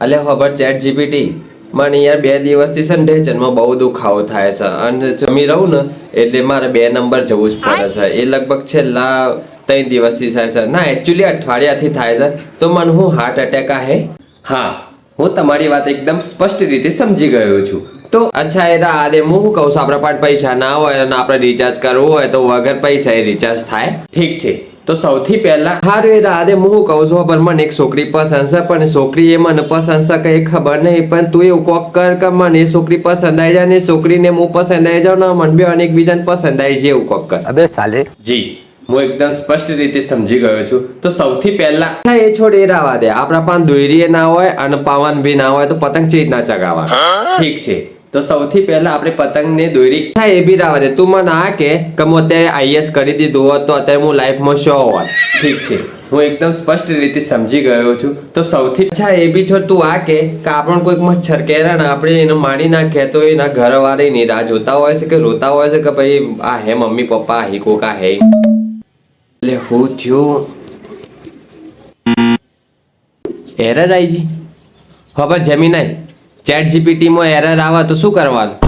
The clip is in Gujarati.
અલે ખબર ચેટ જીપીટી મને યાર 2 દિવસથી છે ને ઢેચનમાં બહુ દુખાવો થાય છે અને જમી રહું ને એટલે મારે 2 નંબર જવું જ પડે છે એ લગભગ છેલ્લા 3 દિવસથી થાય છે ના એકચ્યુઅલી અઠવાડિયાથી થાય છે તો મને હું હાર્ટ એટેક આહે હા હું તમારી વાત એકદમ સ્પષ્ટ રીતે સમજી ગયો છું તો અચ્છા એરા આદે હું શું કહું છું આપણા પાસે પૈસા ના હોય અને આપણે રિચાર્જ કરવું હોય તો વગર પૈસા એ રિચાર્જ થાય ઠીક છે તો સૌથી પહેલા હારું એ રાધે હું કહું છું પણ મને એક છોકરી પસંદ છે પણ છોકરી એ મને પસંદ છે કઈ ખબર નહીં પણ તું એવું કોક કર કે મને એ છોકરી પસંદ આવી જાય ને છોકરીને હું પસંદ આવી જાઉં ને મને બે એકબીજાને પસંદ આવી જાય એવું કોક કર अबे साले જી હું એકદમ સ્પષ્ટ રીતે સમજી ગયો છું તો સૌથી પહેલા એ છોડ એ રાવા દે આપણા પાસે દોરી ના હોય અને પવન બી ના હોય તો પતંગ ચીજ ના ચગાવવા ઠીક છે તો સૌથી પહેલા આપણે પતંગને દોરી એ બી રાવા દે તું મને આ કે હું અત્યારે આઈએસ કરી દીધું હોત તો અત્યારે હું લાઈફમાં શો હોત ઠીક છે હું એકદમ સ્પષ્ટ રીતે સમજી ગયો છું તો સૌથી અચ્છા એ બી છોડ તું આ કે આપણને કોઈક મચ્છર કેરા ને આપણે એને મારી નાખે તો એના ઘરવાળા ની રાહ જોતા હોય છે કે રોતા હોય છે કે ભાઈ આ હે મમ્મી પપ્પા હી કોકા હે એટલે હું થયું એરર આવી જી હવે જમીન ચેટ જીપીટી માં એરર આવે તો શું કરવાનું